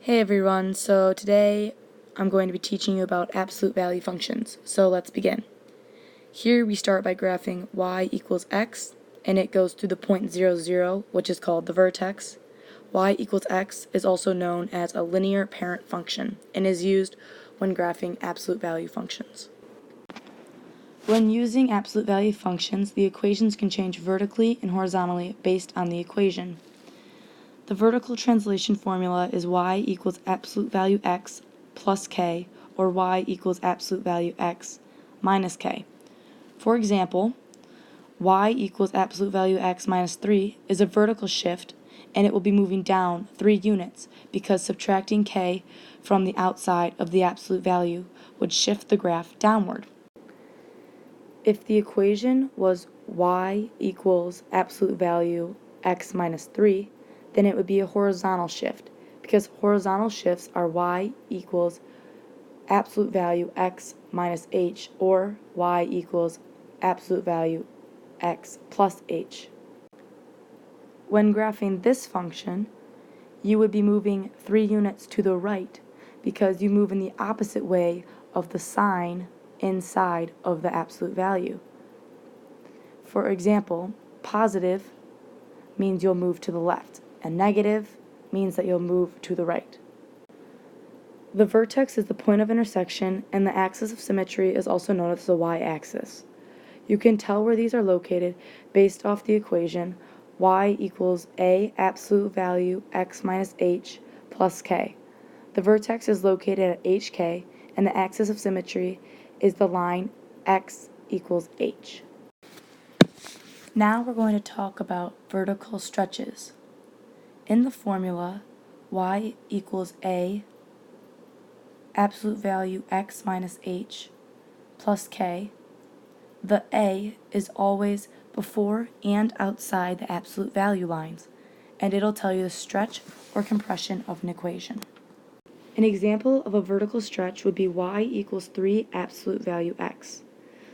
Hey everyone, so today I'm going to be teaching you about absolute value functions. So let's begin. Here we start by graphing y equals x, and it goes through the point 0, 0, which is called the vertex. Y equals x is also known as a linear parent function and is used when graphing absolute value functions. When using absolute value functions, the equations can change vertically and horizontally based on the equation. The vertical translation formula is y equals absolute value x plus k, or y equals absolute value x minus k. For example, y equals absolute value x minus 3 is a vertical shift, and it will be moving down 3 units because subtracting k from the outside of the absolute value would shift the graph downward. If the equation was y equals absolute value x minus 3, then it would be a horizontal shift, because horizontal shifts are y equals absolute value x minus h, or y equals absolute value x plus h. When graphing this function, you would be moving 3 units to the right because you move in the opposite way of the sign inside of the absolute value. For example, positive means you'll move to the left, and negative means that you'll move to the right. The vertex is the point of intersection, and the axis of symmetry is also known as the y-axis. You can tell where these are located based off the equation y equals a absolute value x minus h plus k. The vertex is located at hk, and the axis of symmetry is the line x equals h. Now we're going to talk about vertical stretches. In the formula, y equals a absolute value x minus h plus k, the a is always before and outside the absolute value lines, and it'll tell you the stretch or compression of an equation. An example of a vertical stretch would be y equals 3 absolute value x.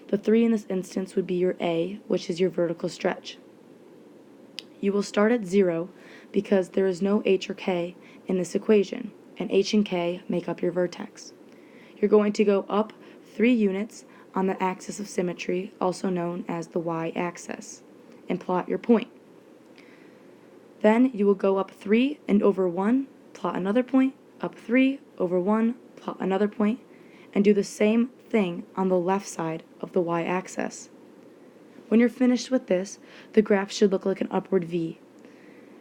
The 3 in this instance would be your a, which is your vertical stretch. You will start at 0 because there is no h or k in this equation, and h and k make up your vertex. You're going to go up 3 units on the axis of symmetry, also known as the y-axis, and plot your point. Then you will go up 3 and over 1, plot another point, up 3, over 1, plot another point, and do the same thing on the left side of the y-axis. When you're finished with this, the graph should look like an upward V,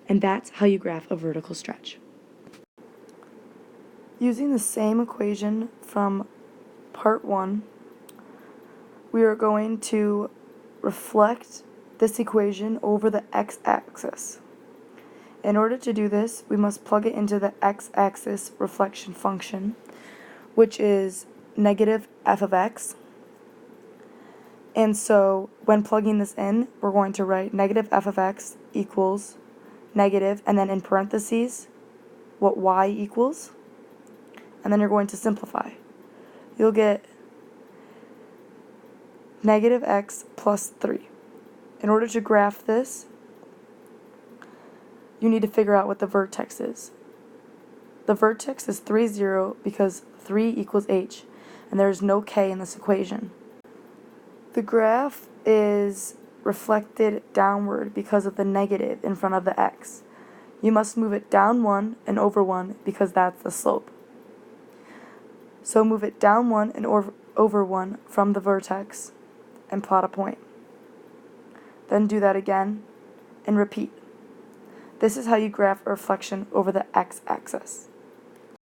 and that's how you graph a vertical stretch. Using the same equation from part 1, we are going to reflect this equation over the x-axis. In order to do this, we must plug it into the x-axis reflection function, which is negative f of x. And so when plugging this in, we're going to write negative f of x equals negative, and then in parentheses, what y equals, and then you're going to simplify. You'll get negative x plus 3. In order to graph this, you need to figure out what the vertex is. The vertex is 3, 0 because 3 equals h, and there is no k in this equation. The graph is reflected downward because of the negative in front of the x. You must move it down 1 and over 1 because that's the slope. So move it down 1 and over 1 from the vertex and plot a point. Then do that again and repeat. This is how you graph a reflection over the x-axis.